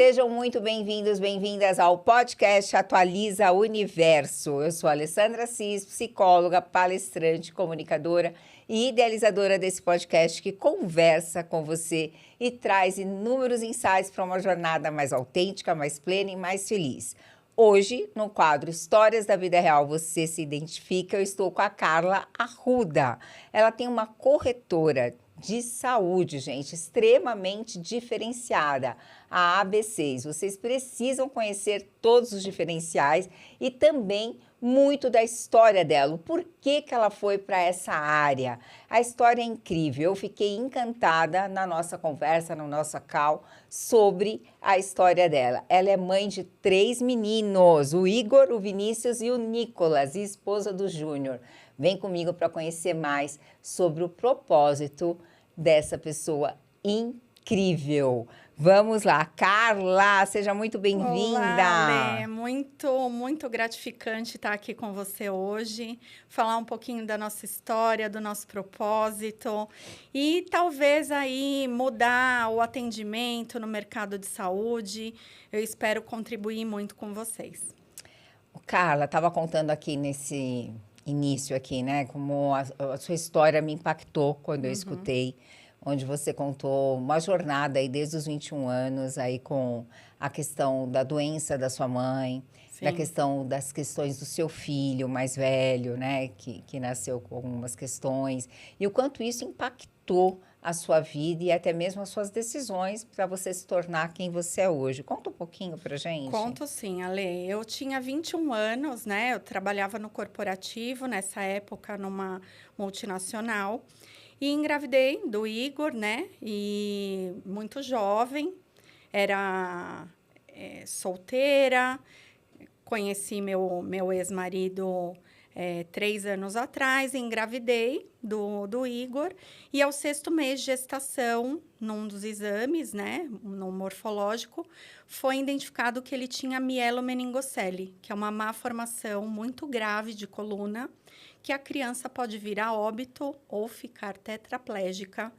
Sejam muito bem-vindos, bem-vindas ao podcast Atualiza Universo. Eu sou a Alessandra Assis, psicóloga, palestrante, comunicadora e idealizadora desse podcast que conversa com você e traz inúmeros insights para uma jornada mais autêntica, mais plena e mais feliz. Hoje, no quadro Histórias da Vida Real, você se identifica, eu estou com a Carla Arruda. Ela tem uma corretora de saúde, gente, extremamente diferenciada, a AB6. Vocês precisam conhecer todos os diferenciais e também muito da história dela, o porquê que ela foi para essa área. A história é incrível, eu fiquei encantada na nossa conversa, no nosso call, sobre a história dela. Ela é mãe de 3 meninos, o Igor, o Vinícius e o Nicolas, e esposa do Júnior. Vem comigo para conhecer mais sobre o propósito dessa pessoa incrível. Vamos lá, Carla, seja muito bem-vinda. Olá, Lê, muito gratificante estar aqui com você hoje, falar um pouquinho da nossa história, do nosso propósito e talvez aí mudar o atendimento no mercado de saúde. Eu espero contribuir muito com vocês. Carla, estava contando aqui nesse início aqui, né, como a sua história me impactou quando eu escutei, onde você contou uma jornada aí desde os 21 anos, aí com a questão da doença da sua mãe, Sim. da questão das questões do seu filho mais velho, né, que nasceu com algumas questões, e o quanto isso impactou a sua vida e até mesmo as suas decisões para você se tornar quem você é hoje. Conta um pouquinho pra gente. Conto sim, Ale. Eu tinha 21 anos, né? Eu trabalhava no corporativo, nessa época, numa multinacional. E engravidei do Igor, né? E muito jovem. Era solteira. Conheci meu ex-marido 3 anos atrás, engravidei do Igor, e ao 6º mês de gestação, num dos exames, né, no morfológico, foi identificado que ele tinha mielomeningocele, que é uma má formação muito grave de coluna, que a criança pode vir a óbito ou ficar tetraplégica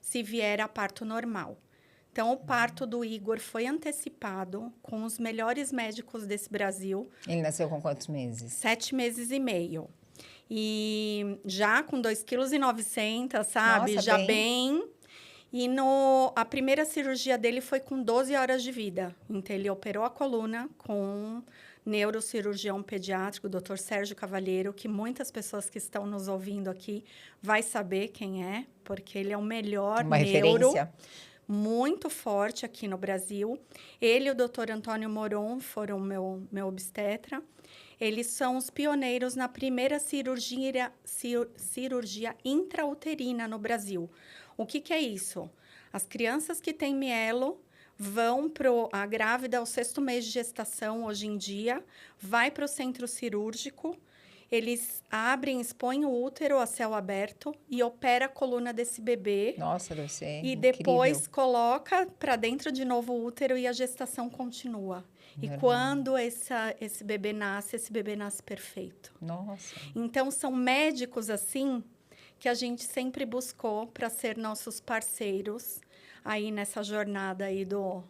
se vier a parto normal. Então, o parto do Igor foi antecipado com os melhores médicos desse Brasil. Ele nasceu com quantos meses? 7 meses e meio. E já com 2,9 kg, sabe? Nossa, já bem. E a primeira cirurgia dele foi com 12 horas de vida. Então, ele operou a coluna com um neurocirurgião pediátrico, o Dr. Sérgio Cavalheiro, que muitas pessoas que estão nos ouvindo aqui vai saber quem é, porque ele é o melhor Uma neuro. referência. Muito forte aqui no Brasil. Ele e o Dr. Antônio Moron foram meu obstetra. Eles são os pioneiros na primeira cirurgia intrauterina no Brasil. O que é isso? As crianças que têm mielo vão a grávida ao 6º mês de gestação, hoje em dia, vai para o centro cirúrgico. Eles abrem, expõem o útero a céu aberto e opera a coluna desse bebê. Nossa, deve ser E incrível. depois coloca para dentro de novo o útero e a gestação continua. E quando esse bebê nasce perfeito. Nossa. Então, são médicos assim que a gente sempre buscou para ser nossos parceiros aí nessa jornada aí do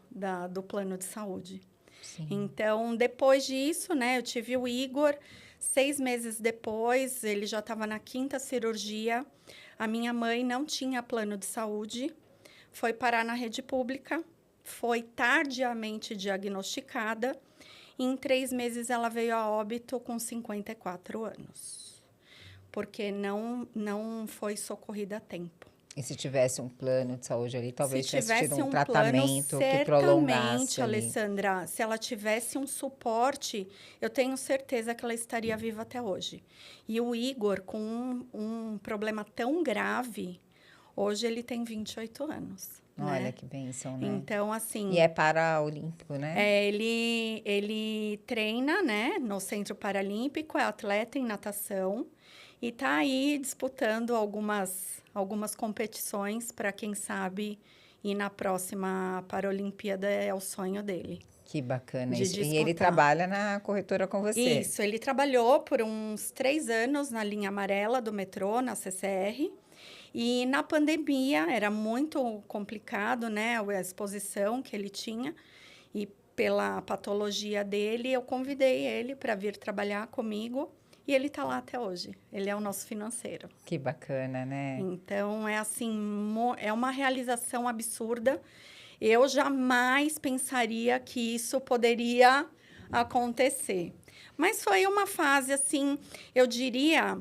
plano de saúde. Sim. Então, depois disso, né, eu tive o Igor. 6 meses depois, ele já estava na 5ª cirurgia. A minha mãe não tinha plano de saúde, foi parar na rede pública, foi tardiamente diagnosticada. E em 3 meses, ela veio a óbito com 54 anos, porque não foi socorrida a tempo. E se tivesse um plano de saúde ali, talvez tivesse tido um plano, tratamento que prolongasse certamente, Alessandra, se ela tivesse um suporte, eu tenho certeza que ela estaria viva até hoje. E o Igor, com um problema tão grave, hoje ele tem 28 anos. Olha, né? que bênção, né? Então, assim... E é paraolímpico, né? Ele treina, né, no Centro Paralímpico, é atleta em natação e está aí disputando algumas competições para, quem sabe, ir na próxima Paralimpíada, é o sonho dele. Que bacana De isso. E ele disputar. trabalha na corretora com você. Isso, ele trabalhou por uns 3 anos na linha amarela do metrô, na CCR. E na pandemia era muito complicado, né, a exposição que ele tinha. E pela patologia dele, eu convidei ele para vir trabalhar comigo e ele está lá até hoje. Ele é o nosso financeiro. Que bacana, né? Então, é assim, é uma realização absurda. Eu jamais pensaria que isso poderia acontecer. Mas foi uma fase, assim, eu diria,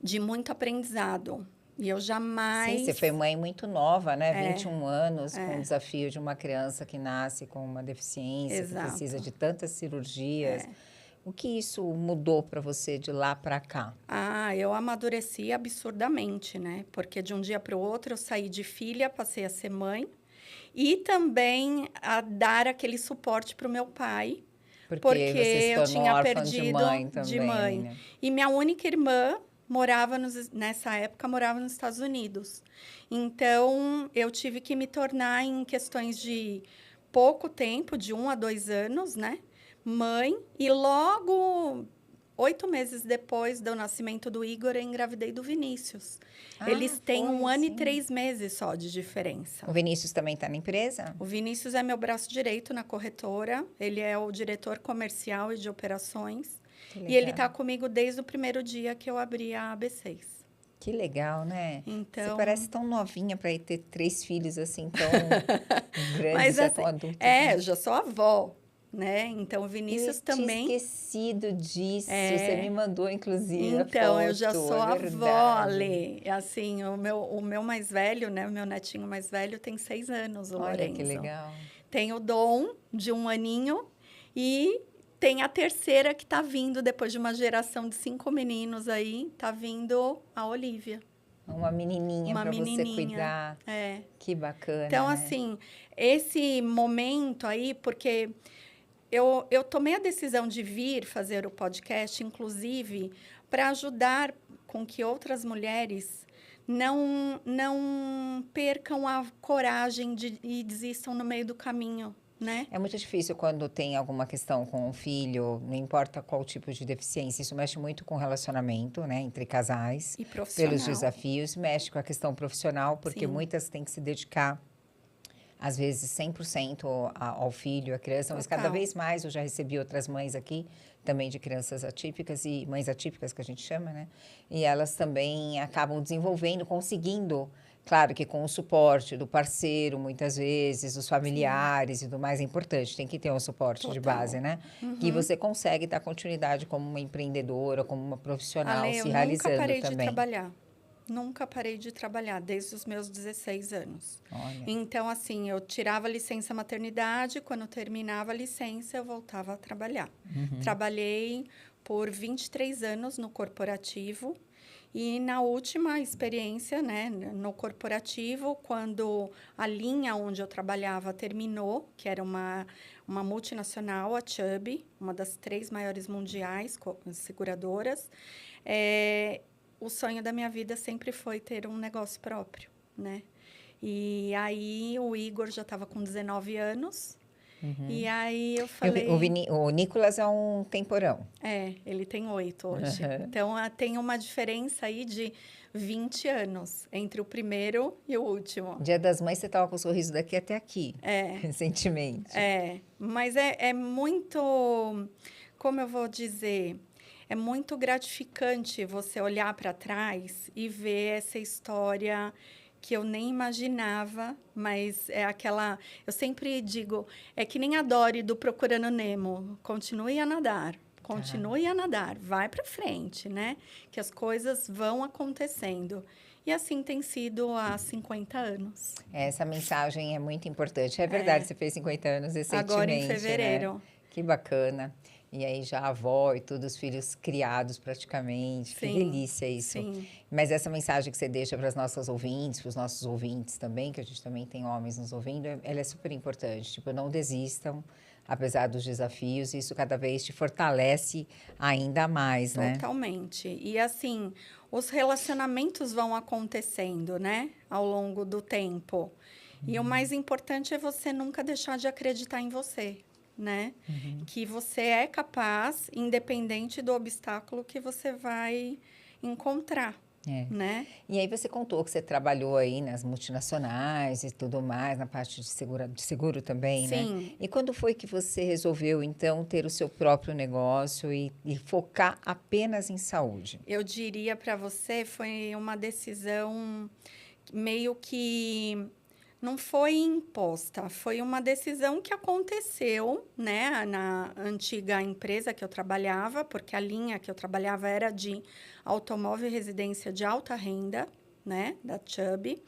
de muito aprendizado. E eu jamais... Sim, você foi mãe muito nova, né? 21 anos, com o desafio de uma criança que nasce com uma deficiência, Exato. que precisa de tantas cirurgias. O que isso mudou para você de lá para cá? Eu amadureci absurdamente, né? Porque de um dia para o outro eu saí de filha, passei a ser mãe. E também a dar aquele suporte para o meu pai. Porque você se eu tornou tinha órfã perdido de mãe também, né? E minha única irmã nessa época, morava nos Estados Unidos. Então, eu tive que me tornar, em questões de pouco tempo, de 1 a 2 anos, né? Mãe. E logo, 8 meses depois do nascimento do Igor, eu engravidei do Vinícius. Eles têm 1 ano e 3 meses só de diferença. O Vinícius também está na empresa? O Vinícius é meu braço direito na corretora. Ele é o diretor comercial e de operações. E ele está comigo desde o primeiro dia que eu abri a AB6. Que legal, né? Então... Você parece tão novinha para ter 3 filhos assim, tão grandes, Mas, assim, tão adultos. eu já sou avó, né? Então, o Vinícius também... Eu tinha esquecido disso. Você me mandou, inclusive, a Então, foto, eu já sou é avó, Lê. Assim, o meu mais velho, né? O meu netinho mais velho tem 6 anos, o Lourenço. Olha que legal. Tem o Dom, de 1 aninho, e tem a terceira que está vindo, depois de uma geração de 5 meninos aí, está vindo a Olivia. Uma menininha para você cuidar. Que bacana, Então, né? assim, esse momento aí, porque eu tomei a decisão de vir fazer o podcast, inclusive, para ajudar com que outras mulheres não percam a coragem e desistam no meio do caminho, né? É muito difícil quando tem alguma questão com o filho, não importa qual tipo de deficiência, isso mexe muito com o relacionamento, né, entre casais. E profissional. Pelos desafios, mexe com a questão profissional, porque muitas têm que se dedicar, às vezes, 100% ao filho, à criança. Mas cada vez mais, eu já recebi outras mães aqui, também de crianças atípicas e mães atípicas, que a gente chama, né? E elas também acabam desenvolvendo, conseguindo... Claro que com o suporte do parceiro, muitas vezes, dos familiares e do mais importante, tem que ter um suporte de base, né? Que você consegue dar continuidade como uma empreendedora, como uma profissional, se realizando também. Eu nunca parei de trabalhar. Nunca parei de trabalhar, desde os meus 16 anos. Olha. Então, assim, eu tirava licença maternidade, quando terminava a licença, eu voltava a trabalhar. Trabalhei por 23 anos no corporativo. E na última experiência, né, no corporativo, quando a linha onde eu trabalhava terminou, que era uma multinacional, a Chubb, uma das 3 maiores mundiais seguradoras, o sonho da minha vida sempre foi ter um negócio próprio, né? E aí o Igor já estava com 19 anos. E aí eu falei... O Nicolas é um temporão. Ele tem 8 hoje. Então, tem uma diferença aí de 20 anos entre o primeiro e o último. Dia das Mães, você estava com o sorriso daqui até aqui, recentemente. Mas é muito... Como eu vou dizer... É muito gratificante você olhar para trás e ver essa história... que eu nem imaginava, mas é aquela... Eu sempre digo, é que nem a Dory do Procurando Nemo. Continue a nadar, continue a nadar, vai para frente, né? Que as coisas vão acontecendo. E assim tem sido há 50 anos. Essa mensagem é muito importante. É verdade, você fez 50 anos recentemente, agora em fevereiro. Né? Que bacana. E aí já a avó e todos os filhos criados praticamente. Que delícia isso. Sim. Mas essa mensagem que você deixa para as nossas ouvintes, para os nossos ouvintes também, que a gente também tem homens nos ouvindo, ela é super importante. Tipo, não desistam, apesar dos desafios. Isso cada vez te fortalece ainda mais, né? Totalmente. E assim, os relacionamentos vão acontecendo, né? Ao longo do tempo. E o mais importante é você nunca deixar de acreditar em você. Né? Que você é capaz, independente do obstáculo que você vai encontrar, né? E aí você contou que você trabalhou aí nas multinacionais e tudo mais, na parte de seguro também, né? Sim. E quando foi que você resolveu, então, ter o seu próprio negócio e focar apenas em saúde? Eu diria para você, foi uma decisão meio que não foi imposta, foi uma decisão que aconteceu, né, na antiga empresa que eu trabalhava, porque a linha que eu trabalhava era de automóvel e residência de alta renda, né, da Chubb.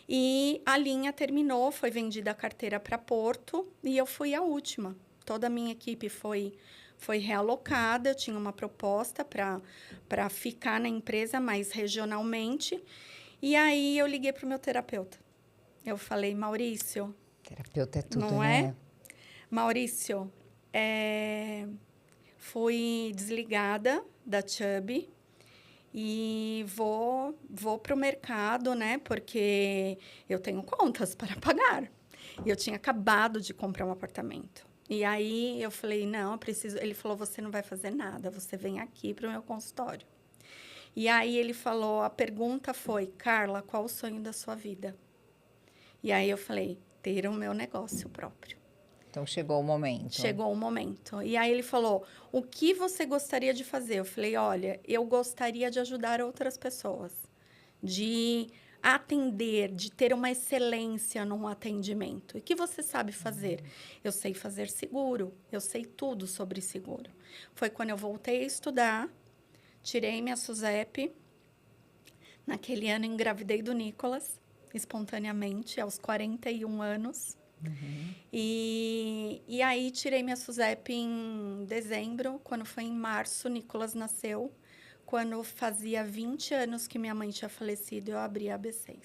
E a linha terminou, foi vendida a carteira para Porto e eu fui a última. Toda a minha equipe foi realocada, eu tinha uma proposta para ficar na empresa mais regionalmente. E aí eu liguei para o meu terapeuta. Eu falei, Maurício, Terapeuta é tudo, não é? né? Maurício, fui desligada da Chubb e vou para o mercado, né? Porque eu tenho contas para pagar. E eu tinha acabado de comprar um apartamento. E aí eu falei, não, eu preciso. Ele falou, você não vai fazer nada, você vem aqui para o meu consultório. E aí ele falou, a pergunta foi, Carla, qual o sonho da sua vida? E aí eu falei, ter o meu negócio próprio. Então chegou o momento. Chegou o momento. E aí ele falou, o que você gostaria de fazer? Eu falei, olha, eu gostaria de ajudar outras pessoas, de atender, de ter uma excelência num atendimento. E o que você sabe fazer? Eu sei fazer seguro, eu sei tudo sobre seguro. Foi quando eu voltei a estudar, tirei minha SUSEP. Naquele ano, engravidei do Nicolas, espontaneamente, aos 41 anos. E aí, tirei minha SUSEP em dezembro. Quando foi em março, o Nicolas nasceu. Quando fazia 20 anos que minha mãe tinha falecido, eu abri a B6.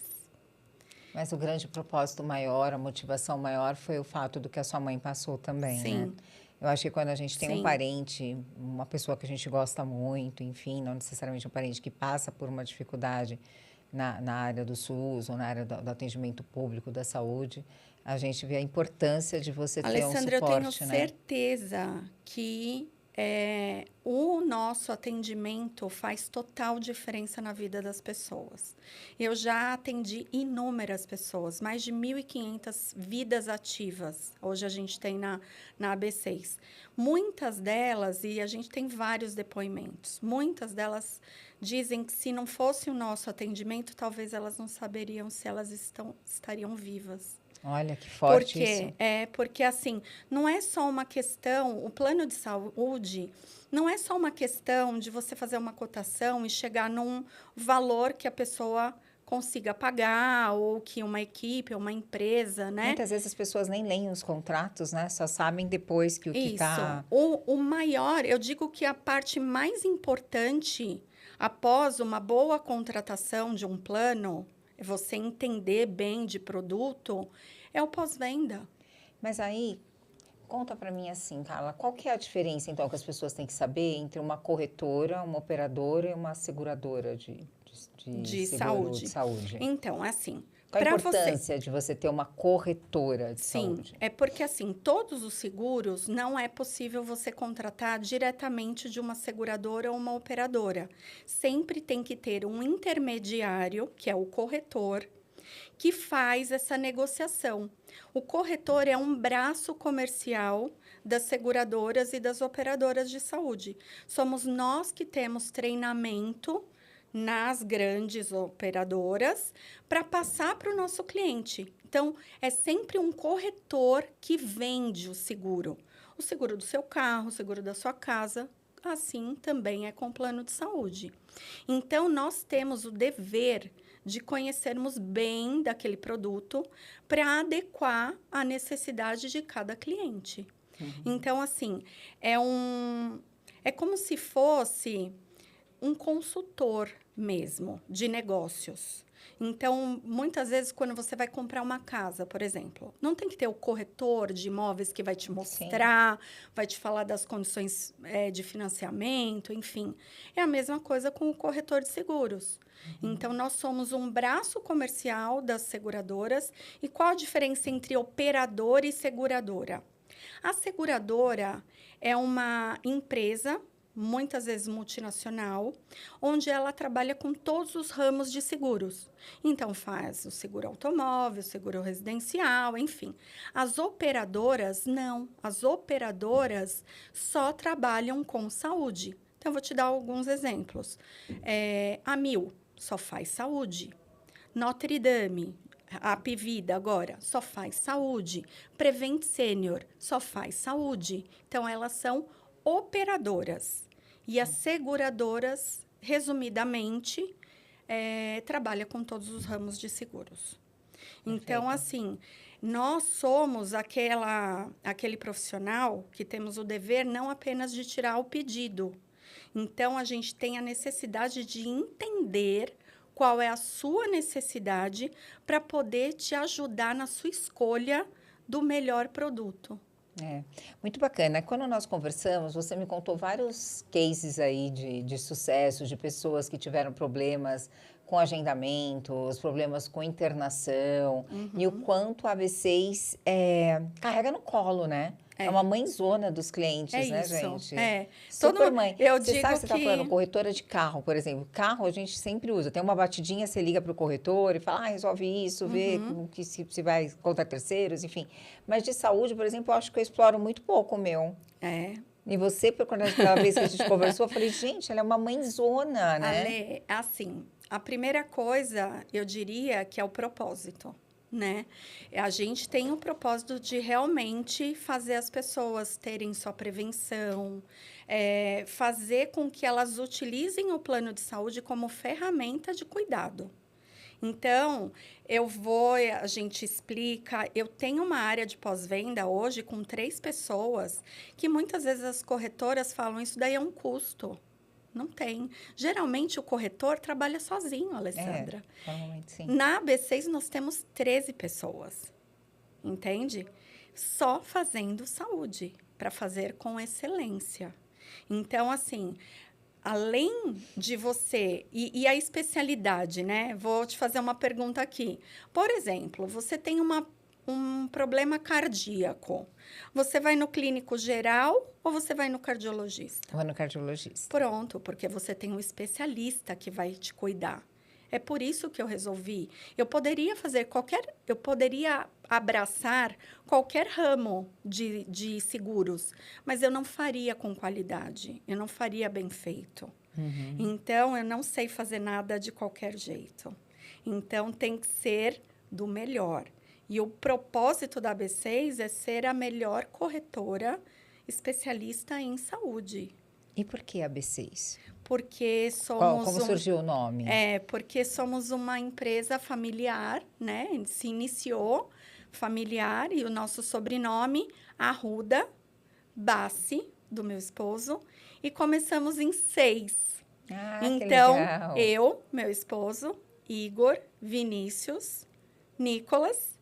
Mas o grande propósito maior, a motivação maior foi o fato do que a sua mãe passou também, né? Sim. Eu acho que quando a gente tem um Sim. parente, uma pessoa que a gente gosta muito, enfim, não necessariamente um parente que passa por uma dificuldade na área do SUS ou na área do atendimento público, da saúde, a gente vê a importância de você ter um Alessandra, eu tenho suporte, né? certeza que o nosso atendimento faz total diferença na vida das pessoas. Eu já atendi inúmeras pessoas, mais de 1.500 vidas ativas. Hoje a gente tem na AB6. Muitas delas, e a gente tem vários depoimentos, muitas delas dizem que se não fosse o nosso atendimento, talvez elas não saberiam se elas estariam vivas. Olha que forte isso. Porque assim, não é só uma questão, o plano de saúde não é só uma questão de você fazer uma cotação e chegar num valor que a pessoa consiga pagar ou que uma equipe, uma empresa, né? Muitas vezes as pessoas nem leem os contratos, né? Só sabem depois que o que está... O maior, eu digo que a parte mais importante após uma boa contratação de um plano, você entender bem de produto, é o pós-venda. Mas aí, conta para mim assim, Carla, qual que é a diferença, então, que as pessoas têm que saber entre uma corretora, uma operadora e uma seguradora de seguro de saúde? Então, assim... Qual a importância de você ter uma corretora de saúde? Sim, é porque, assim, todos os seguros, não é possível você contratar diretamente de uma seguradora ou uma operadora. Sempre tem que ter um intermediário, que é o corretor, que faz essa negociação. O corretor é um braço comercial das seguradoras e das operadoras de saúde. Somos nós que temos treinamento nas grandes operadoras para passar para o nosso cliente. Então, é sempre um corretor que vende o seguro. O seguro do seu carro, o seguro da sua casa, assim também é com plano de saúde. Então, nós temos o dever de conhecermos bem daquele produto para adequar à necessidade de cada cliente. Então, assim, é como se fosse um consultor mesmo de negócios. Então, muitas vezes, quando você vai comprar uma casa, por exemplo, não tem que ter o corretor de imóveis que vai te mostrar, vai te falar das condições de financiamento, enfim. É a mesma coisa com o corretor de seguros. Então, nós somos um braço comercial das seguradoras. E qual a diferença entre operadora e seguradora? A seguradora é uma empresa muitas vezes multinacional, onde ela trabalha com todos os ramos de seguros. Então, faz o seguro automóvel, o seguro residencial, enfim. As operadoras, não. As operadoras só trabalham com saúde. Então, eu vou te dar alguns exemplos. A Mil só faz saúde. Notre Dame, a Apvida agora, só faz saúde. Prevent Senior só faz saúde. Então, elas são operadoras. E as seguradoras, resumidamente, trabalham com todos os ramos de seguros. Então, assim, nós somos aquele profissional que temos o dever não apenas de tirar o pedido. Então, a gente tem a necessidade de entender qual é a sua necessidade para poder te ajudar na sua escolha do melhor produto. Muito bacana. Quando nós conversamos, você me contou vários cases aí de sucesso, de pessoas que tiveram problemas com agendamentos, problemas com internação, e o quanto a AB6 carrega no colo, né? É uma mãezona dos clientes, né, isso, gente? É. Super mãe. Eu você digo sabe, você está que... falando, corretora de carro, por exemplo. Carro a gente sempre usa. Tem uma batidinha, você liga para o corretor e fala, resolve isso, vê como que se vai contra terceiros, enfim. Mas de saúde, por exemplo, eu acho que eu exploro muito pouco o meu. E você, quando aquela vez que a gente conversou, eu falei, gente, ela é uma mãezona, né? Ale, assim, a primeira coisa, eu diria que é o propósito, né? A gente tem o propósito de realmente fazer as pessoas terem sua prevenção, fazer com que elas utilizem o plano de saúde como ferramenta de cuidado. Então, a gente explica, eu tenho uma área de pós-venda hoje com 3 pessoas, que muitas vezes as corretoras falam, isso daí é um custo. Não tem. Geralmente, o corretor trabalha sozinho, Alessandra. Normalmente, sim. Na AB6, nós temos 13 pessoas, entende? Só fazendo saúde, para fazer com excelência. Então, assim, além de você... E a especialidade, né? Vou te fazer uma pergunta aqui. Por exemplo, você tem um problema cardíaco. Você vai no clínico geral ou você vai no cardiologista? Vou no cardiologista. Pronto, porque você tem um especialista que vai te cuidar. É por isso que eu resolvi. Eu poderia abraçar qualquer ramo de seguros, mas eu não faria com qualidade, eu não faria bem feito. Então, eu não sei fazer nada de qualquer jeito. Então, tem que ser do melhor. E o propósito da AB6 é ser a melhor corretora especialista em saúde. E por que AB6? Porque somos... Como surgiu o nome? Porque somos uma empresa familiar, né? Se iniciou familiar e o nosso sobrenome, Arruda Bassi, do meu esposo, e começamos em 6. Então, eu, meu esposo, Igor, Vinícius, Nicolas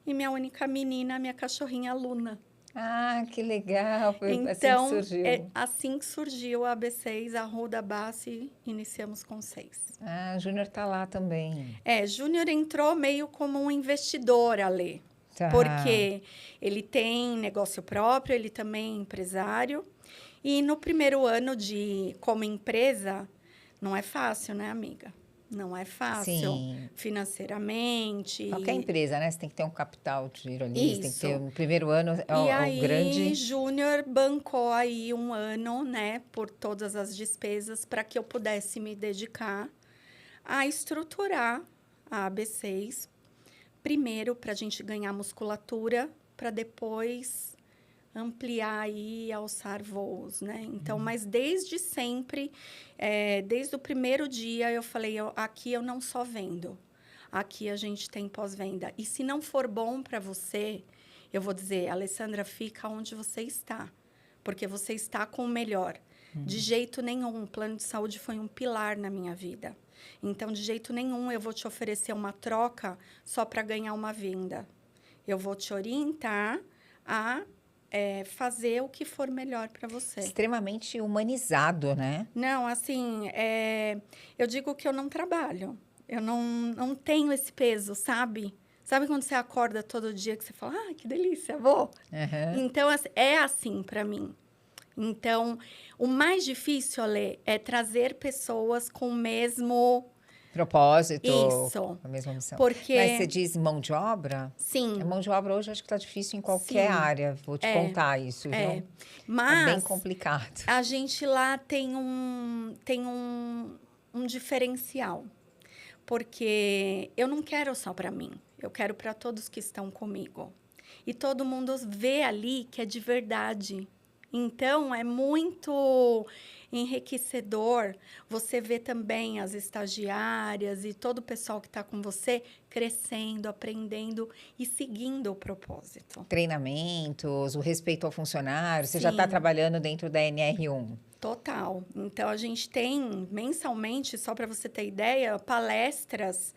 e minha única menina, minha cachorrinha Luna. Ah, que legal! Foi então, assim que surgiu. Assim que surgiu a AB6, a Arruda Bassi, iniciamos com 6. Ah, o Júnior tá lá também. Júnior entrou meio como um investidor, Alê. Tá. Porque ele tem negócio próprio, ele também é empresário. E no primeiro ano como empresa, não é fácil, né, amiga? Não é fácil financeiramente. Qualquer empresa, né? Você tem que ter um capital de giro ali, você tem que ter no primeiro ano o grande... E Júnior bancou aí 1 ano, né? Por todas as despesas, para que eu pudesse me dedicar a estruturar a AB6. Primeiro, para a gente ganhar musculatura, para depois ampliar e alçar voos, né? Então, mas desde sempre, desde o primeiro dia, eu falei, aqui eu não só vendo, aqui a gente tem pós-venda. E se não for bom para você, eu vou dizer, Alessandra, fica onde você está, porque você está com o melhor. De jeito nenhum, o plano de saúde foi um pilar na minha vida. Então, de jeito nenhum, eu vou te oferecer uma troca só para ganhar uma venda. Eu vou te orientar a fazer o que for melhor para você. Extremamente humanizado, né? Não, assim, eu digo que eu não trabalho. Eu não tenho esse peso, sabe? Sabe quando você acorda todo dia que você fala, que delícia, vou? Então, é assim para mim. Então, o mais difícil, Ale, é trazer pessoas com o mesmo... Propósito, Isso. a mesma missão. Porque... Mas você diz mão de obra? Sim. A mão de obra hoje acho que está difícil em qualquer Sim. área. Vou te contar isso, viu? É Mas bem complicado. a gente lá tem um diferencial. Porque eu não quero só para mim. Eu quero para todos que estão comigo. E todo mundo vê ali que é de verdade. Então, é muito enriquecedor você ver também as estagiárias e todo o pessoal que está com você crescendo, aprendendo e seguindo o propósito. Treinamentos, o respeito ao funcionário. Você Sim. já está trabalhando dentro da NR1. Total. Então, a gente tem mensalmente, só para você ter ideia, palestras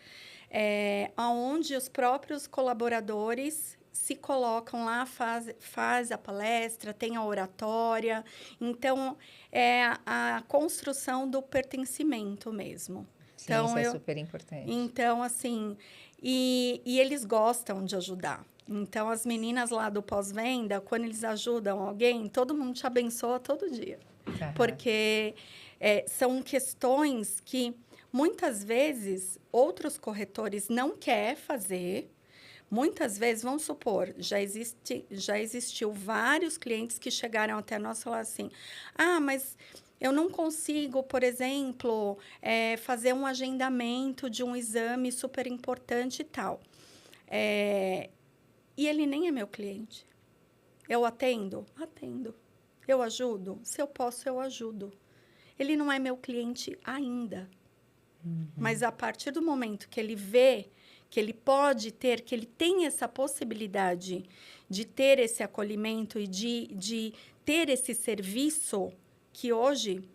onde os próprios colaboradores se colocam lá, faz a palestra, tem a oratória. Então, é a construção do pertencimento mesmo. Sim, então, isso é super importante. Então, assim, e eles gostam de ajudar. Então, as meninas lá do pós-venda, quando eles ajudam alguém, todo mundo te abençoa todo dia. Uhum. Porque são questões que, muitas vezes, outros corretores não querem fazer. Muitas vezes, vamos supor, já existiu vários clientes que chegaram até nós e falaram assim, mas eu não consigo, por exemplo, fazer um agendamento de um exame super importante e tal. E ele nem é meu cliente. Eu atendo? Atendo. Eu ajudo? Se eu posso, eu ajudo. Ele não é meu cliente ainda. Uhum. Mas, a partir do momento que ele vê que ele pode ter, que ele tem essa possibilidade de ter esse acolhimento e de ter esse serviço, que hoje,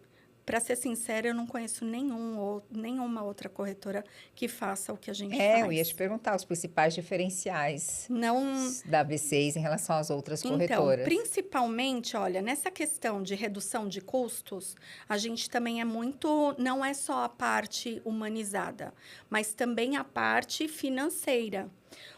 para ser sincera, eu não conheço nenhuma outra corretora que faça o que a gente faz. Eu ia te perguntar os principais diferenciais da B6 em relação às outras corretoras. Então, principalmente, olha, nessa questão de redução de custos, a gente também não é só a parte humanizada, mas também a parte financeira,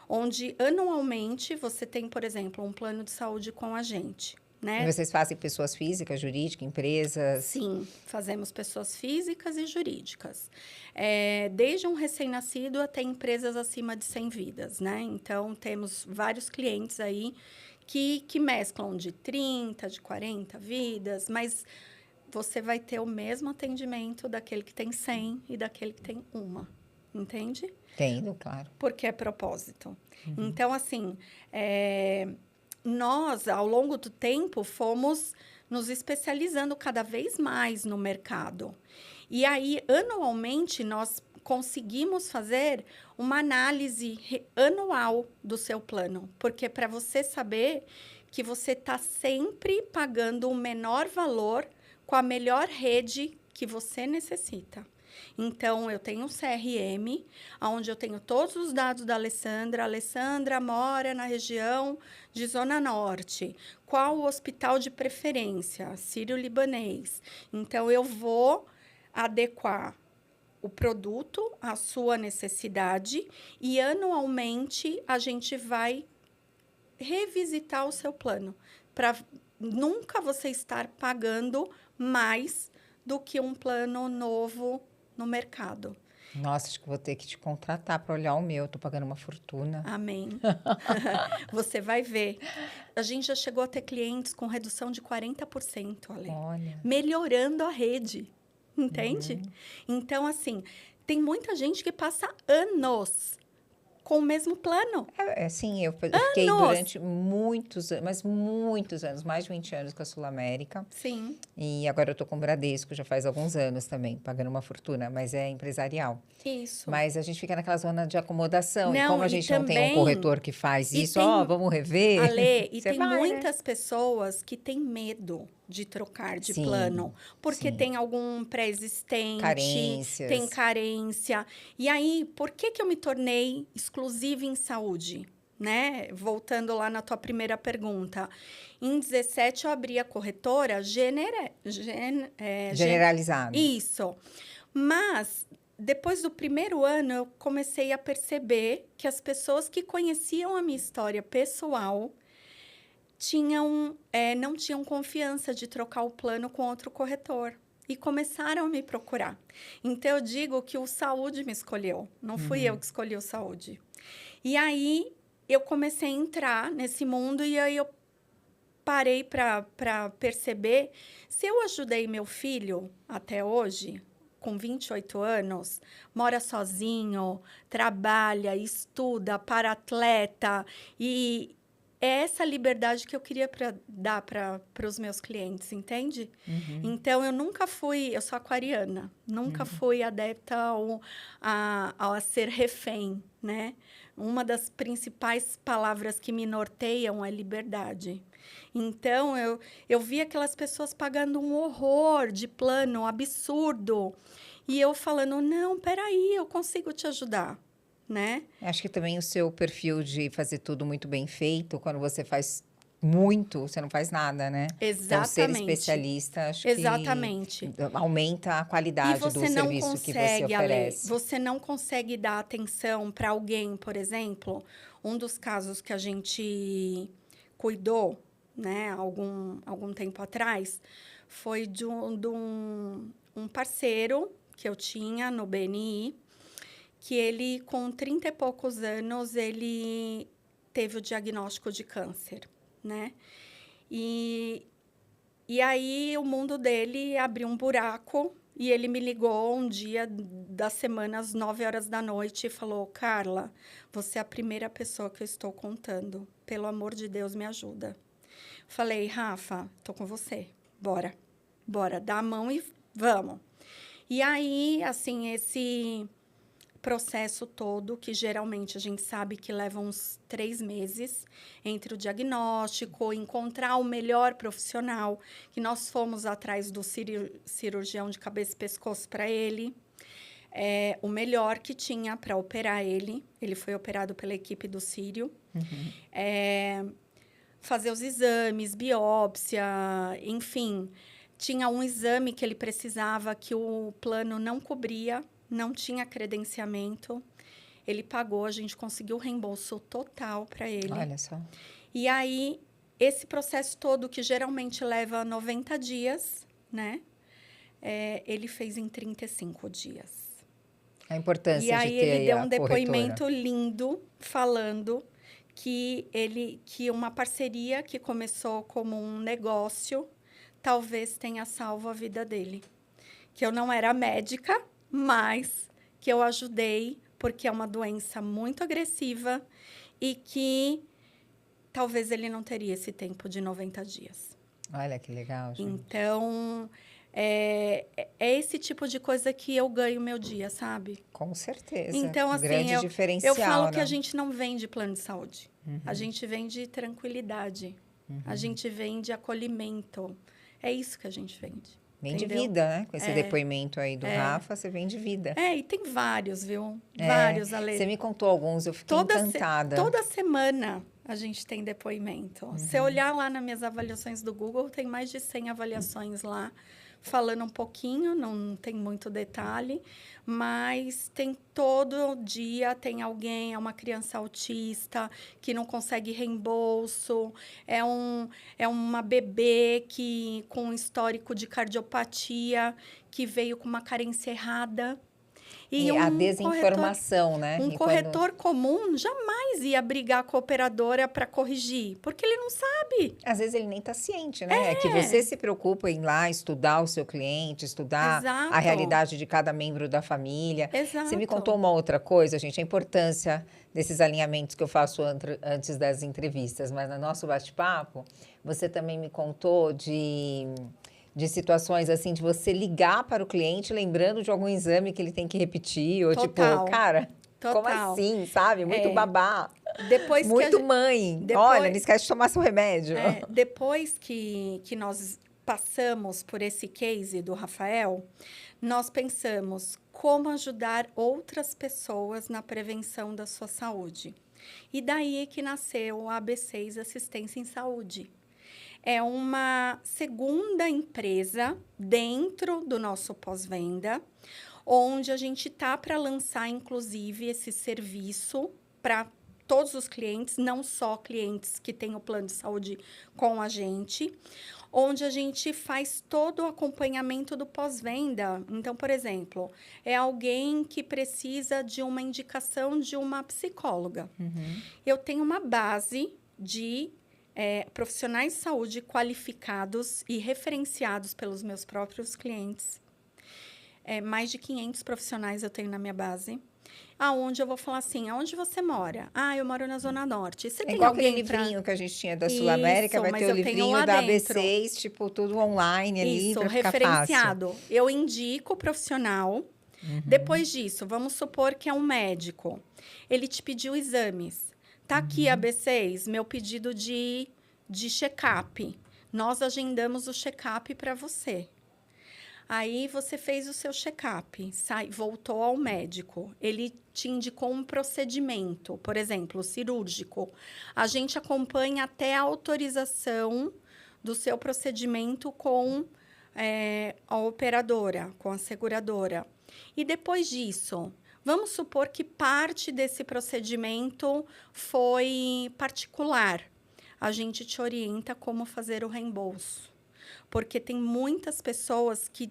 onde anualmente você tem, por exemplo, um plano de saúde com a gente. Né? E vocês fazem pessoas físicas, jurídicas, empresas? Sim, fazemos pessoas físicas e jurídicas. Desde um recém-nascido até empresas acima de 100 vidas, né? Então, temos vários clientes aí que mesclam de 30, de 40 vidas, mas você vai ter o mesmo atendimento daquele que tem 100 e daquele que tem uma, entende? Entendo, claro. Porque é propósito. Uhum. Então, assim... nós, ao longo do tempo, fomos nos especializando cada vez mais no mercado. E aí, anualmente, nós conseguimos fazer uma análise anual do seu plano. Porque para você saber que você está sempre pagando o menor valor com a melhor rede que você necessita. Então, eu tenho um CRM, onde eu tenho todos os dados da Alessandra. A Alessandra mora na região de Zona Norte. Qual o hospital de preferência? Sírio-Libanês. Então, eu vou adequar o produto à sua necessidade e, anualmente, a gente vai revisitar o seu plano, para nunca você estar pagando mais do que um plano novo no mercado. Nossa, acho que vou ter que te contratar para olhar o meu. Estou pagando uma fortuna. Amém. Você vai ver. A gente já chegou a ter clientes com redução de 40%, Ale. Olha. Melhorando a rede. Entende? Uhum. Então, assim, tem muita gente que passa anos com o mesmo plano. Sim, eu fiquei durante muitos anos, mas muitos anos, mais de 20 anos com a Sul América. Sim. E agora eu tô com o Bradesco, já faz alguns anos também, pagando uma fortuna, mas é empresarial. Isso. Mas a gente fica naquela zona de acomodação. Não, e como a gente também, não tem um corretor que faz isso, vamos rever. Ale, e tem vai, muitas né? pessoas que têm medo de trocar de Sim, plano, porque sim. tem algum pré-existente, Carências. tem carência. E aí, por que eu me tornei exclusiva em saúde? Né? Voltando lá na tua primeira pergunta. Em 17, eu abri a corretora generalizada. Isso. Mas, depois do primeiro ano, eu comecei a perceber que as pessoas que conheciam a minha história pessoal não tinham confiança de trocar o plano com outro corretor. E começaram a me procurar. Então, eu digo que o Saúde me escolheu. Não fui eu que escolhi o Saúde. E aí, eu comecei a entrar nesse mundo e aí eu parei para perceber, se eu ajudei meu filho até hoje, com 28 anos, mora sozinho, trabalha, estuda, para-atleta, e é essa liberdade que eu queria dar para os meus clientes, entende? Então, eu sou aquariana, nunca fui adepta a ser refém, né? Uma das principais palavras que me norteiam é liberdade. Então, eu vi aquelas pessoas pagando um horror de plano absurdo. E eu falando, não, peraí, eu consigo te ajudar, né? Acho que também o seu perfil de fazer tudo muito bem feito, quando você faz muito, você não faz nada, né? Então, ser Exatamente. especialista, acho Exatamente. que aumenta a E qualidade do você não serviço que você consegue, Ale, oferece. você não consegue dar atenção para alguém, por exemplo, um dos casos que a gente cuidou, né, algum tempo atrás, foi de um parceiro que eu tinha no BNI, que ele, com 30 e poucos anos, ele teve o diagnóstico de câncer, né? E aí, o mundo dele abriu um buraco e ele me ligou um dia da semana, às 9h da noite, e falou, Carla, você é a primeira pessoa que eu estou contando. Pelo amor de Deus, me ajuda. Falei, Rafa, tô com você. Bora, dá a mão e vamos. E aí, assim, esse processo todo, que geralmente a gente sabe que leva uns 3 meses entre o diagnóstico, encontrar o melhor profissional, que nós fomos atrás do cirurgião de cabeça e pescoço para ele, o melhor que tinha para operar ele. Ele foi operado pela equipe do Sírio. Fazer os exames, biópsia, enfim. Tinha um exame que ele precisava que o plano não cobria, não tinha credenciamento. Ele pagou, a gente conseguiu o reembolso total para ele. Olha só. E aí, esse processo todo, que geralmente leva 90 dias, né? Ele fez em 35 dias. A importância E aí, de ter ele deu a um depoimento corretora. lindo, falando que uma parceria que começou como um negócio talvez tenha salvo a vida dele. Que eu não era médica, mas que eu ajudei, porque é uma doença muito agressiva e que talvez ele não teria esse tempo de 90 dias. Olha que legal, gente. Então, é esse tipo de coisa que eu ganho meu dia, sabe? Com certeza. Então, assim, Grande eu diferencial, falo né? que a gente não vende plano de saúde. A gente vende tranquilidade. A gente vende acolhimento. É isso que a gente vende. Vende entendeu? vida, né? Com esse depoimento aí do Rafa, você vende vida. E tem vários, viu? Vários, Ale. Você me contou alguns, eu fiquei encantada. Toda semana a gente tem depoimento. Se você olhar lá nas minhas avaliações do Google, tem mais de 100 avaliações lá, falando um pouquinho, não tem muito detalhe, mas tem todo dia, tem alguém, é uma criança autista que não consegue reembolso, é uma bebê com um histórico de cardiopatia, que veio com uma carência errada. E a desinformação, né? Um corretor comum jamais ia brigar com a operadora para corrigir, porque ele não sabe. Às vezes ele nem está ciente, né? É que você se preocupa em ir lá estudar o seu cliente, estudar a realidade de cada membro da família. Exato. Você me contou uma outra coisa, gente, a importância desses alinhamentos que eu faço antes das entrevistas, mas no nosso bate-papo, você também me contou de situações assim, de você ligar para o cliente lembrando de algum exame que ele tem que repetir, ou Total. tipo, cara, como assim, sabe? Muito babá. Muito mãe. Olha, não esquece de tomar seu remédio. Depois que nós passamos por esse case do Rafael, nós pensamos como ajudar outras pessoas na prevenção da sua saúde. E daí é que nasceu a AB6 Assistência em Saúde. É uma segunda empresa dentro do nosso pós-venda, onde a gente está para lançar, inclusive, esse serviço para todos os clientes, não só clientes que têm o plano de saúde com a gente, onde a gente faz todo o acompanhamento do pós-venda. Então, por exemplo, é alguém que precisa de uma indicação de uma psicóloga. Eu tenho uma base de profissionais de saúde qualificados e referenciados pelos meus próprios clientes. Mais de 500 profissionais eu tenho na minha base. Aonde eu vou falar assim, aonde você mora? Ah, eu moro na Zona Norte. Você tem igual alguém aquele livrinho que a gente tinha da Sul-América, Isso, vai mas ter o eu tenho livrinho lá da dentro. AB6, tipo, tudo online ali, Isso, para ficar fácil. referenciado. Eu indico o profissional. Depois disso, vamos supor que é um médico. Ele te pediu exames. Tá aqui a AB6, meu pedido de check-up. Nós agendamos o check-up para você. Aí você fez o seu check-up, voltou ao médico. Ele te indicou um procedimento, por exemplo, cirúrgico. A gente acompanha até a autorização do seu procedimento com a operadora, com a seguradora. E depois disso, vamos supor que parte desse procedimento foi particular. A gente te orienta como fazer o reembolso. Porque tem muitas pessoas que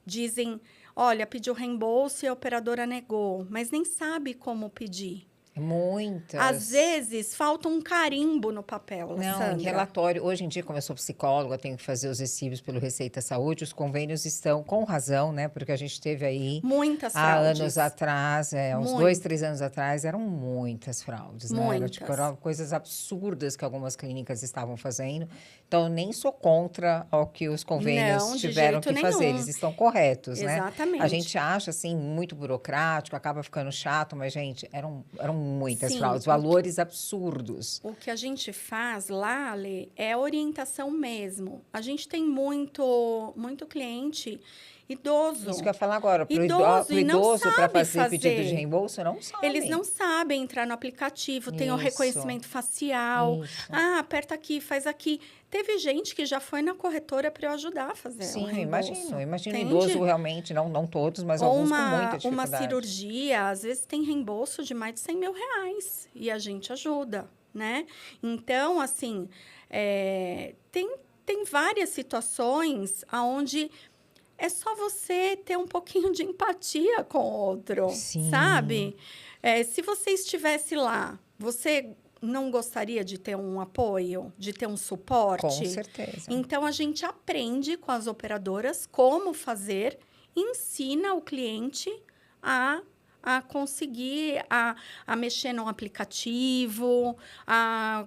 dizem, olha, pediu reembolso e a operadora negou, mas nem sabe como pedir. Muitas. Às vezes, falta um carimbo no papel, Não, Alessandra. em relatório, hoje em dia, como eu sou psicóloga, tenho que fazer os recibos pelo Receita Saúde, os convênios estão com razão, né? Porque a gente teve aí, Muitas há fraudes. anos atrás, uns 2, 3 anos atrás, eram muitas fraudes, né? Eram coisas absurdas que algumas clínicas estavam fazendo. Então, eu nem sou contra o que os convênios Não, de tiveram jeito que fazer. nenhum. Eles estão corretos, né? Exatamente. A gente acha, assim, muito burocrático, acaba ficando chato, mas, gente, eram muitas Sim, fraudes, valores absurdos. O que a gente faz lá, Ale, é orientação mesmo. A gente tem muito cliente idoso. Isso que eu ia falar agora. Pro Idoso e não idoso, para sabe fazer pedido de fazer. reembolso, não sabe. Eles não sabem entrar no aplicativo, tem o Isso. reconhecimento facial. Isso. Ah, aperta aqui, faz aqui. Teve gente que já foi na corretora para eu ajudar a fazer Sim, o eu reembolso. imagino Entende? idoso realmente, não todos, mas Ou alguns com muita uma dificuldade. cirurgia, às vezes tem reembolso de mais de 100 mil reais e a gente ajuda, né? Então, assim, tem várias situações onde é só você ter um pouquinho de empatia com o outro, Sim. sabe? Se você estivesse lá, você não gostaria de ter um apoio, de ter um suporte? Com certeza. Então, a gente aprende com as operadoras como fazer, ensina o cliente a conseguir a mexer no aplicativo, a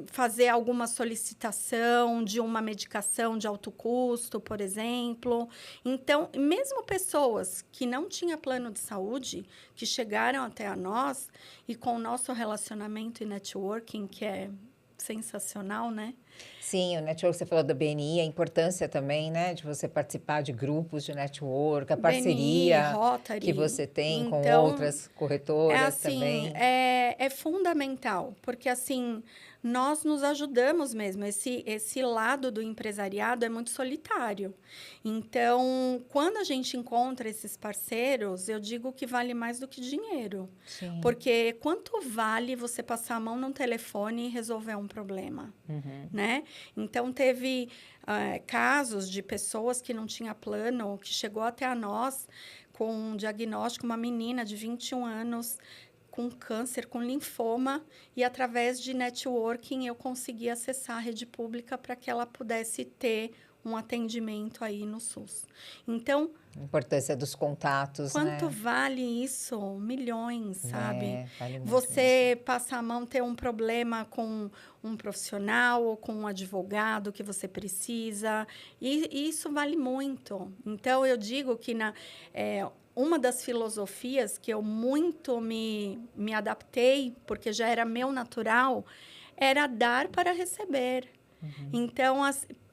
fazer alguma solicitação de uma medicação de alto custo, por exemplo. Então, mesmo pessoas que não tinham plano de saúde, que chegaram até a nós, e com o nosso relacionamento e networking, que é sensacional, né? Sim, o network, você falou da BNI, a importância também, né, de você participar de grupos de network, a parceria BNI, Rotary. que você tem Então, com outras corretoras assim, também. É fundamental, porque assim, nós nos ajudamos mesmo. Esse lado do empresariado é muito solitário. Então, quando a gente encontra esses parceiros, eu digo que vale mais do que dinheiro. Sim. Porque quanto vale você passar a mão num telefone e resolver um problema? Né? Então, teve casos de pessoas que não tinham plano, que chegou até a nós com um diagnóstico, uma menina de 21 anos com câncer, com linfoma, e através de networking eu consegui acessar a rede pública para que ela pudesse ter um atendimento aí no SUS. Então, A importância dos contatos, quanto né? vale isso? Milhões, sabe? Vale muito Você passa a mão, ter um problema com um profissional ou com um advogado que você precisa, e isso vale muito. Então, eu digo que uma das filosofias que eu muito me adaptei, porque já era meu natural, era dar para receber. Então,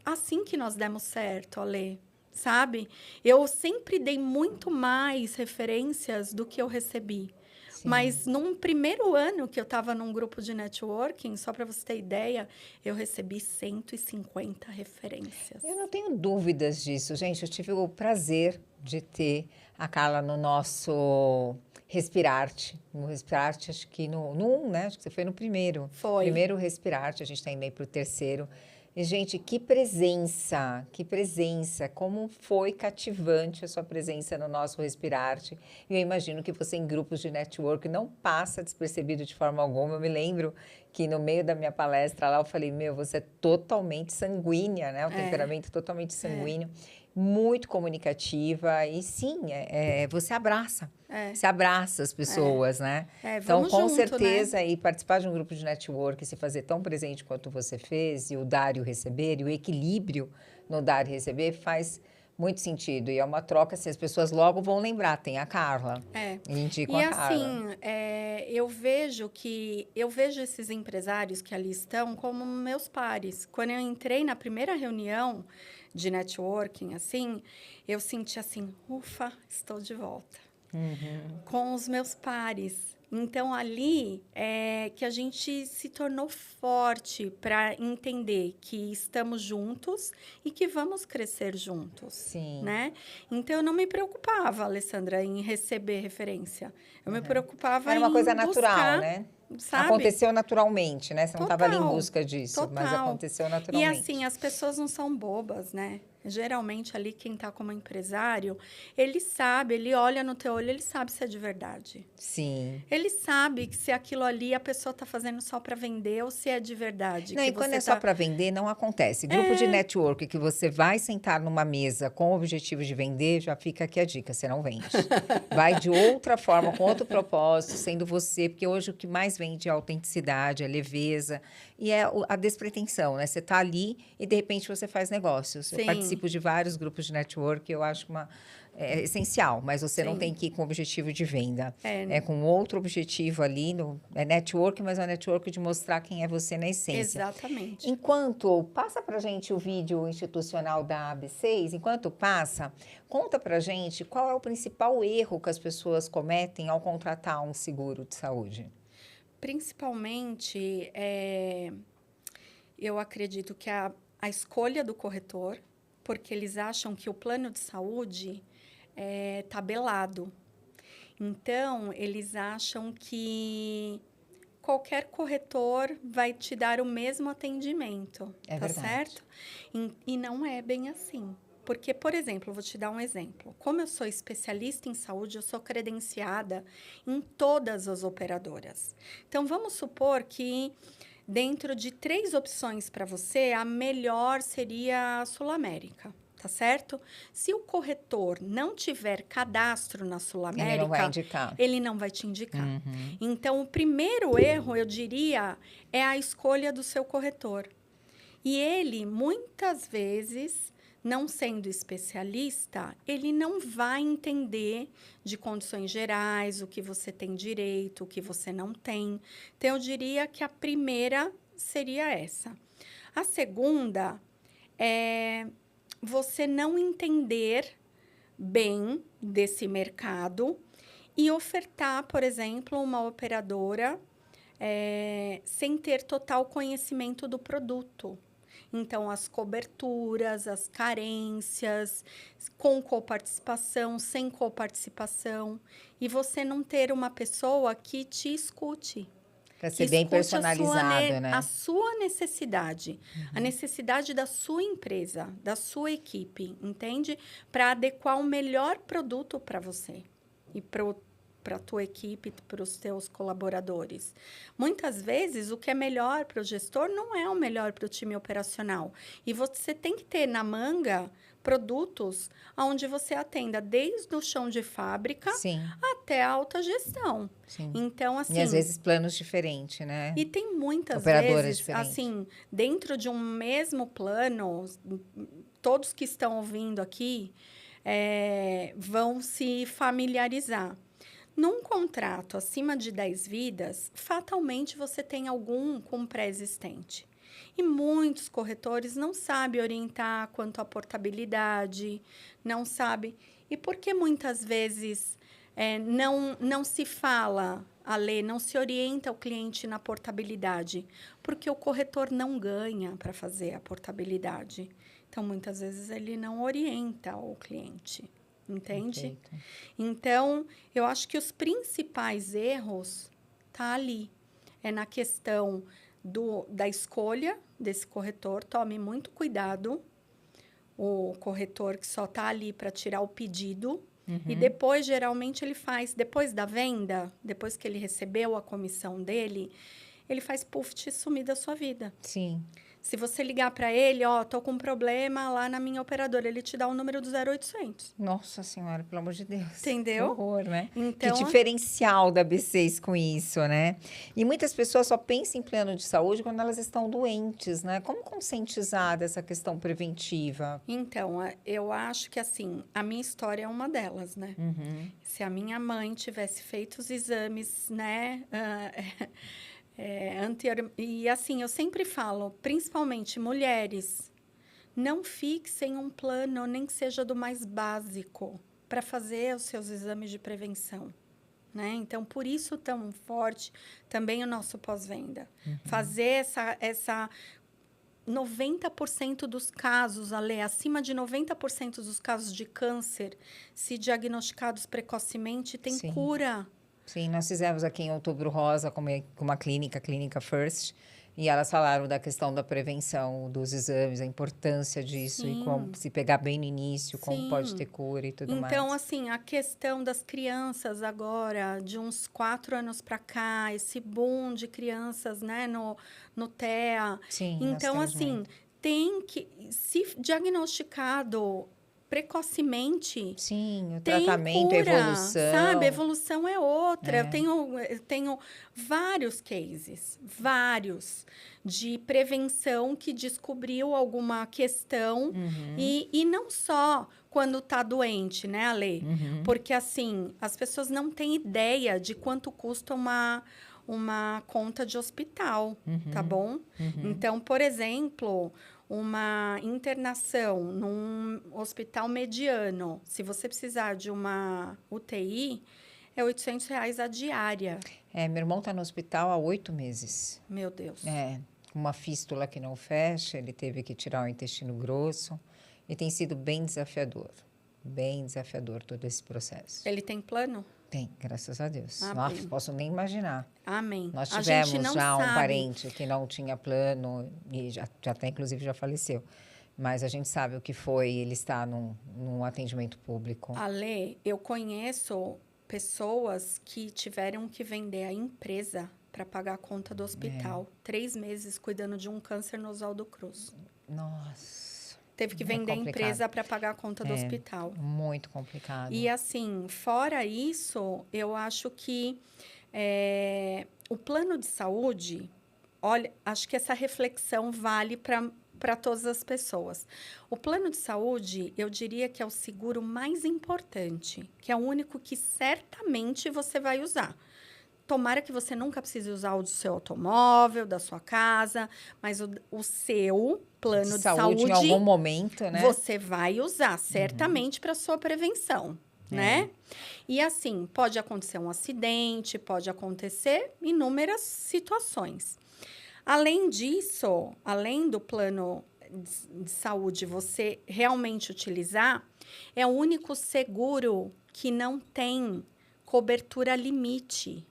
assim que nós demos certo, Ale, sabe? Eu sempre dei muito mais referências do que eu recebi. Sim. Mas num primeiro ano que eu estava num grupo de networking, só para você ter ideia, eu recebi 150 referências. Eu não tenho dúvidas disso, gente. Eu tive o prazer de ter a Carla no nosso Respirarte. No Respirarte, acho que no 1, né? Acho que você foi no primeiro. Foi. Primeiro Respirarte, a gente está indo aí para o terceiro. E, gente, que presença, como foi cativante a sua presença no nosso Respirarte. E eu imagino que você, em grupos de network, não passa despercebido de forma alguma. Eu me lembro que no meio da minha palestra lá, eu falei, você é totalmente sanguínea, né? O temperamento totalmente sanguíneo, muito comunicativa. E sim, você abraça. Você abraça as pessoas, né? Então, vamos com junto, certeza, né? e participar de um grupo de network, se fazer tão presente quanto você fez, e o dar e o receber, e o equilíbrio no dar e receber, faz muito sentido. E é uma troca, assim, as pessoas logo vão lembrar, tem a Carla. E indicam E a Carla. assim, eu vejo esses empresários que ali estão como meus pares. Quando eu entrei na primeira reunião de networking, assim, eu senti assim, ufa, estou de volta. Com os meus pares. Então, ali é que a gente se tornou forte para entender que estamos juntos e que vamos crescer juntos. Sim. Né? Então, eu não me preocupava, Alessandra, em receber referência. Eu me preocupava Era uma coisa em natural, buscar, né? sabe? Aconteceu naturalmente, né? Você não estava ali em Total, busca disso, mas total. aconteceu E naturalmente. assim, as pessoas não são bobas, né? Geralmente, ali, quem está como empresário, ele sabe, ele olha no teu olho, ele sabe se é de verdade. Sim. Ele sabe que se aquilo ali a pessoa está fazendo só para vender ou se é de verdade. Não, que e quando você é só para vender, não acontece. Grupo de network que você vai sentar numa mesa com o objetivo de vender, já fica aqui a dica, você não vende. Vai de outra forma, com outro propósito, sendo você, porque hoje o que mais vende é a autenticidade, a leveza e a despretensão, né? Você está ali e, de repente, você faz negócios. Eu participo de vários grupos de network, eu acho essencial, mas você não tem que ir com o objetivo de venda. É com outro objetivo ali, é network, mas é um network de mostrar quem é você na essência. Exatamente. Passa pra gente o vídeo institucional da AB6, enquanto passa, conta pra gente qual é o principal erro que as pessoas cometem ao contratar um seguro de saúde. Principalmente, eu acredito que a escolha do corretor, porque eles acham que o plano de saúde é tabelado. Então, eles acham que qualquer corretor vai te dar o mesmo atendimento, É tá verdade. certo? E não é bem assim. Porque, por exemplo, eu vou te dar um exemplo. Como eu sou especialista em saúde, eu sou credenciada em todas as operadoras. Então, vamos supor que dentro de 3 opções para você, a melhor seria a Sul América. Tá certo? Se o corretor não tiver cadastro na Sul América, Ele não vai indicar. Ele não vai te indicar. Então, o primeiro erro, eu diria, é a escolha do seu corretor. E ele, muitas vezes, não sendo especialista, ele não vai entender de condições gerais, o que você tem direito, o que você não tem. Então, eu diria que a primeira seria essa. A segunda é você não entender bem desse mercado e ofertar, por exemplo, uma operadora sem ter total conhecimento do produto. Então, as coberturas, as carências, com coparticipação, sem coparticipação, e você não ter uma pessoa que te escute. Para ser bem personalizado, a sua necessidade, a necessidade da sua empresa, da sua equipe, entende? Para adequar o melhor produto para você e para a tua equipe, para os teus colaboradores. Muitas vezes, o que é melhor para o gestor não é o melhor para o time operacional. E você tem que ter na manga produtos onde você atenda desde o chão de fábrica até a alta gestão. Sim. Então, assim... E às vezes planos diferentes, né? E tem muitas operadoras vezes, diferentes. assim, dentro de um mesmo plano, todos que estão ouvindo aqui vão se familiarizar. Num contrato acima de 10 vidas, fatalmente você tem algum com pré-existente. E muitos corretores não sabem orientar quanto à portabilidade, não sabem. E por que muitas vezes não se fala a lei, não se orienta o cliente na portabilidade? Porque o corretor não ganha para fazer a portabilidade. Então, muitas vezes, ele não orienta o cliente. entende? Perfeito. Então, eu acho que os principais erros tá ali. É na questão da escolha desse corretor. Tome muito cuidado. O corretor que só está ali para tirar o pedido. E depois, geralmente, ele faz, depois da venda, depois que ele recebeu a comissão dele, ele faz puff sumir da sua vida. Sim. Se você ligar para ele, ó, tô com um problema lá na minha operadora, ele te dá o número do 0800. Nossa Senhora, pelo amor de Deus. Entendeu? Que horror, né? Então, que diferencial da B6 com isso, né? E muitas pessoas só pensam em plano de saúde quando elas estão doentes, né? Como conscientizar dessa questão preventiva? Então, eu acho que, assim, a minha história é uma delas, né? Se a minha mãe tivesse feito os exames, né? E, assim, eu sempre falo, principalmente mulheres, não fixem um plano, nem que seja do mais básico, para fazer os seus exames de prevenção, né? Então, por isso tão forte também o nosso pós-venda. Fazer essa 90% dos casos, Ale, acima de 90% dos casos de câncer, se diagnosticados precocemente, tem Sim. cura. Sim, nós fizemos aqui em Outubro Rosa com uma clínica, a Clínica First, e elas falaram da questão da prevenção dos exames, a importância disso, Sim. e como se pegar bem no início, como Sim. pode ter cura e tudo mais. Então, assim, a questão das crianças agora, de uns 4 anos para cá, esse boom de crianças, né, no TEA. Sim, nós Então, temos assim, muito. tem que, se diagnosticado precocemente, Sim, o tem tratamento, a cura, evolução. sabe? A evolução é outra. É. Eu tenho vários cases, vários, de prevenção que descobriu alguma questão. E não só quando está doente, né, Ale? Porque, assim, as pessoas não têm ideia de quanto custa uma conta de hospital, tá bom? Então, por exemplo, uma internação num hospital mediano, se você precisar de uma UTI, é R$800 a diária. Meu irmão está no hospital há 8 meses. Meu Deus. Uma fístula que não fecha, ele teve que tirar o intestino grosso. E tem sido bem desafiador todo esse processo. Ele tem plano? Tem, graças a Deus. Amém. Nossa, posso nem imaginar. Amém. Nós A gente tivemos não já um sabe. parente que não tinha plano e já até, inclusive, já faleceu. Mas a gente sabe o que foi ele estar num atendimento público. Ale, eu conheço pessoas que tiveram que vender a empresa para pagar a conta do hospital. 3 meses cuidando de um câncer no Oswaldo Cruz. Nossa. Teve que vender a empresa para pagar a conta do hospital. Muito complicado. E, assim, fora isso, eu acho que o plano de saúde, olha, acho que essa reflexão vale para todas as pessoas. O plano de saúde, eu diria que é o seguro mais importante, que é o único que certamente você vai usar. Tomara que você nunca precise usar o do seu automóvel, da sua casa, mas o seu plano de saúde em algum momento, né? Você vai usar certamente para sua prevenção, né? E, assim, pode acontecer um acidente, pode acontecer inúmeras situações. Além disso, além do plano de saúde você realmente utilizar, é o único seguro que não tem cobertura limite.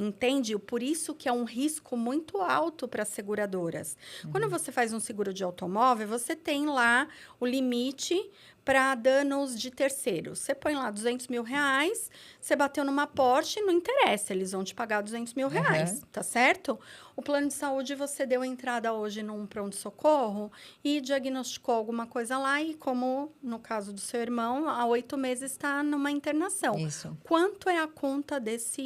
Entende? Por isso que é um risco muito alto para as seguradoras. Quando você faz um seguro de automóvel, você tem lá o limite para danos de terceiros. Você põe lá R$200 mil, você bateu numa Porsche, não interessa, eles vão te pagar R$200 mil, tá certo? O plano de saúde, você deu entrada hoje num pronto-socorro e diagnosticou alguma coisa lá e, como no caso do seu irmão, há 8 meses está numa internação. Isso. Quanto é a conta dessa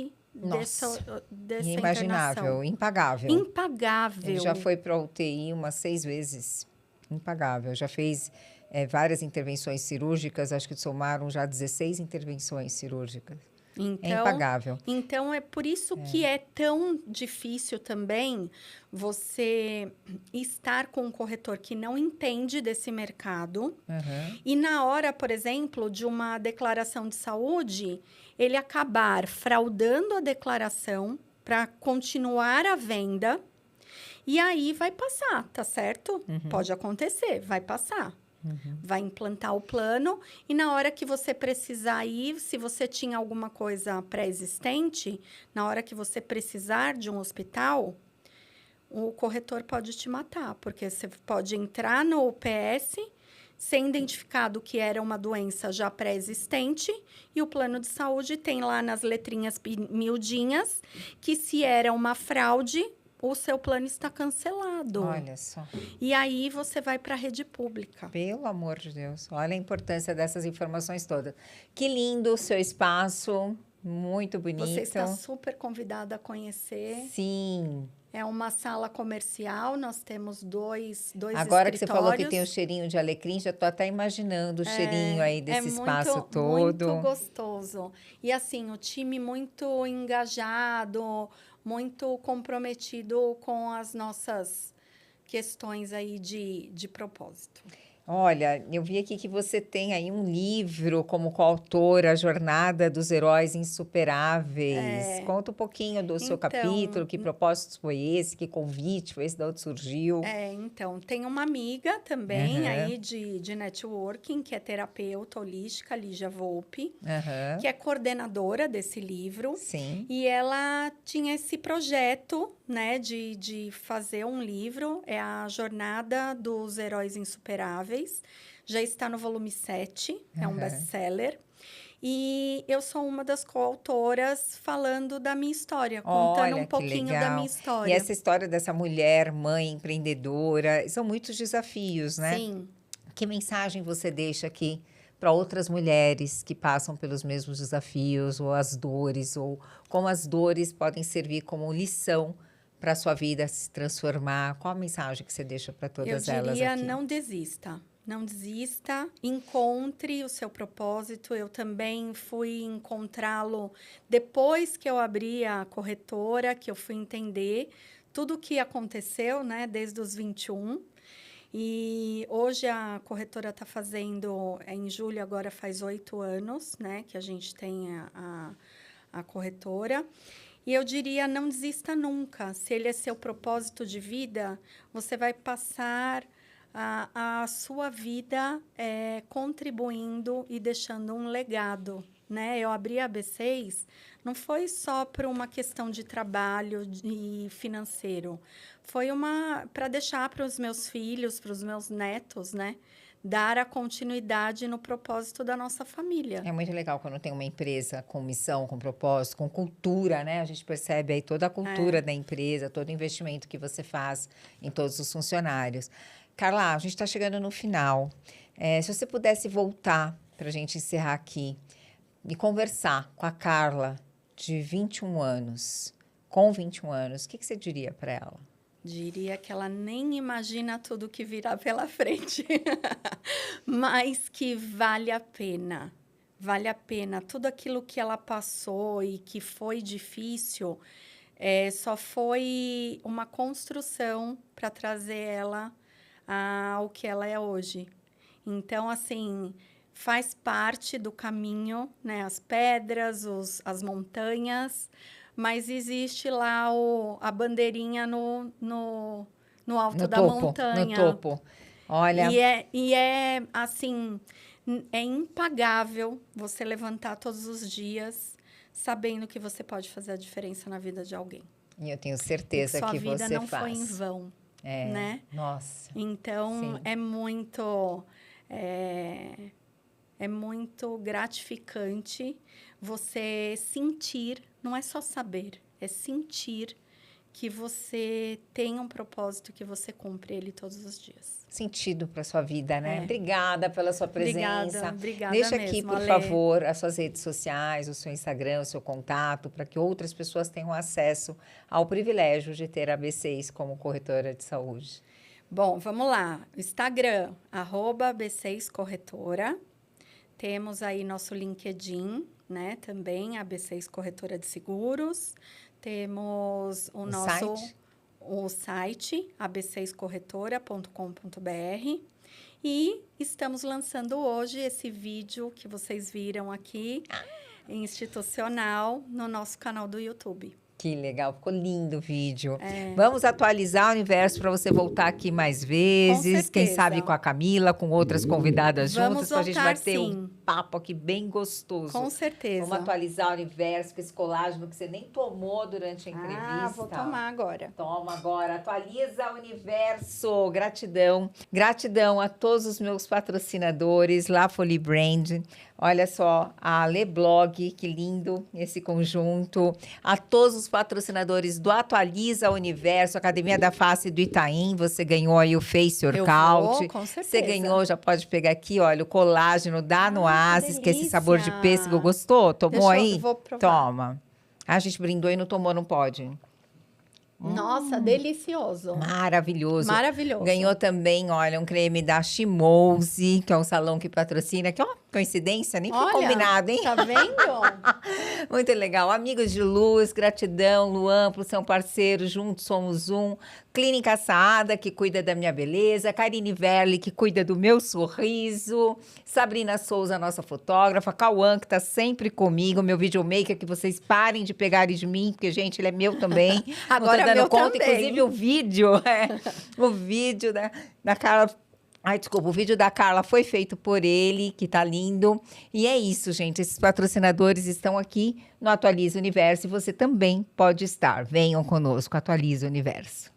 Inimaginável, internação? Impagável. Ele já foi para a UTI umas 6 vezes. Impagável. Já fez várias intervenções cirúrgicas, acho que somaram já 16 intervenções cirúrgicas. Então, é impagável. Então, é por isso que é tão difícil também você estar com um corretor que não entende desse mercado. E na hora, por exemplo, de uma declaração de saúde, ele acabar fraudando a declaração para continuar a venda. E aí vai passar, tá certo? Pode acontecer, vai passar. Vai implantar o plano e na hora que você precisar ir, se você tinha alguma coisa pré-existente, na hora que você precisar de um hospital, o corretor pode te matar, porque você pode entrar no PS, ser identificado que era uma doença já pré-existente e o plano de saúde tem lá nas letrinhas miudinhas que se era uma fraude, o seu plano está cancelado. Olha só. E aí você vai para a rede pública. Pelo amor de Deus, olha a importância dessas informações todas. Que lindo o seu espaço, muito bonito. Você está super convidada a conhecer. Sim. É uma sala comercial, nós temos dois Agora que escritórios. você falou que tem o cheirinho de alecrim, já estou até imaginando o cheirinho aí desse espaço todo. Muito gostoso. E assim, o time muito engajado, muito comprometido com as nossas questões aí de propósito. Olha, eu vi aqui que você tem aí um livro como coautora, A Jornada dos Heróis Insuperáveis. Conta um pouquinho do seu capítulo, que propósito foi esse, que convite foi esse, de onde surgiu? Então, tem uma amiga também aí de networking, que é terapeuta holística, Lígia Volpe, que é coordenadora desse livro. Sim. E ela tinha esse projeto, né, de fazer um livro, é a Jornada dos Heróis Insuperáveis. Já está no volume 7, é um best-seller. E eu sou uma das coautoras falando da minha história, contando um pouquinho da minha história. E essa história dessa mulher, mãe, empreendedora, são muitos desafios, né? Sim. Que mensagem você deixa aqui para outras mulheres que passam pelos mesmos desafios, ou as dores, ou como as dores podem servir como lição para a sua vida se transformar? Qual a mensagem que você deixa para todas elas aqui? Eu diria, não desista. Não desista, encontre o seu propósito. Eu também fui encontrá-lo depois que eu abri a corretora, que eu fui entender tudo o que aconteceu, né, desde os 21. E hoje a corretora está fazendo, em julho agora faz 8 anos, né, que a gente tem a corretora. E eu diria, não desista nunca. Se ele é seu propósito de vida, você vai passar a sua vida contribuindo e deixando um legado, né? Eu abri a B6, não foi só por uma questão de trabalho e financeiro. Foi para deixar para os meus filhos, para os meus netos, né? Dar a continuidade no propósito da nossa família. É muito legal quando tem uma empresa com missão, com propósito, com cultura, né? A gente percebe aí toda a cultura da empresa, todo o investimento que você faz em todos os funcionários. Carla, a gente está chegando no final. Se você pudesse voltar para a gente encerrar aqui e conversar com a Carla de 21 anos, com 21 anos, o que você diria para ela? Diria que ela nem imagina tudo que virá pela frente, mas que vale a pena. Vale a pena. Tudo aquilo que ela passou e que foi difícil, só foi uma construção para trazer ela ao que ela é hoje. Então, assim, faz parte do caminho, né? As pedras, as montanhas, mas existe lá a bandeirinha no alto da montanha. No topo. Olha. E é assim, é impagável você levantar todos os dias sabendo que você pode fazer a diferença na vida de alguém. E eu tenho certeza que você faz. Sua vida não foi em vão, né? Nossa. Então, é muito gratificante você sentir, não é só saber, é sentir que você tem um propósito, que você cumpre ele todos os dias. Sentido para sua vida, né? Obrigada pela sua presença. Obrigada Deixa mesmo, aqui, por Ale. favor, as suas redes sociais, o seu Instagram, o seu contato, para que outras pessoas tenham acesso ao privilégio de ter a B6 como corretora de saúde. Bom, vamos lá. Instagram, @B6 Corretora. Temos aí nosso LinkedIn, né? Também, a B6 Corretora de Seguros. Temos o site ab6corretora.com.br. E estamos lançando hoje esse vídeo que vocês viram aqui, institucional, no nosso canal do YouTube. Que legal, ficou lindo o vídeo. Vamos atualizar o universo para você voltar aqui mais vezes. Quem sabe com a Camila, com outras convidadas juntas, para a gente vai ter um papo aqui bem gostoso. Com certeza. Vamos atualizar o universo com esse colágeno que você nem tomou durante a entrevista. Ah, vou tomar agora. Toma agora, atualiza o universo. Gratidão. Gratidão a todos os meus patrocinadores, La Folie Brand. Olha só, a Leblog, que lindo esse conjunto. A todos os patrocinadores do Atualiza Universo, Academia da Face do Itaim. Você ganhou aí o Face Workout. Com certeza. Você ganhou, já pode pegar aqui, olha, o colágeno da Noasis, que é esse sabor de pêssego. Gostou? Tomou aí? Eu vou provar. Toma. A gente brindou e não tomou, não pode? Nossa, delicioso. Maravilhoso. Maravilhoso. Ganhou também, olha, um creme da Chimose, que é um salão que patrocina. Que, ó, coincidência, nem foi combinado, hein? Tá vendo? Muito legal. Amigos de luz, gratidão, Luan, por ser um parceiro. Juntos somos um. Clínica Saada, que cuida da minha beleza. Karine Verli, que cuida do meu sorriso. Sabrina Souza, nossa fotógrafa. Cauã, que tá sempre comigo. Meu videomaker, que vocês parem de pegarem de mim, porque, gente, ele é meu também. Agora dando meu conta, também. inclusive o vídeo, o vídeo da Carla. Ai, desculpa, o vídeo da Carla foi feito por ele, que tá lindo. E é isso, gente. Esses patrocinadores estão aqui no Atualiza Universo e você também pode estar. Venham conosco, Atualiza Universo.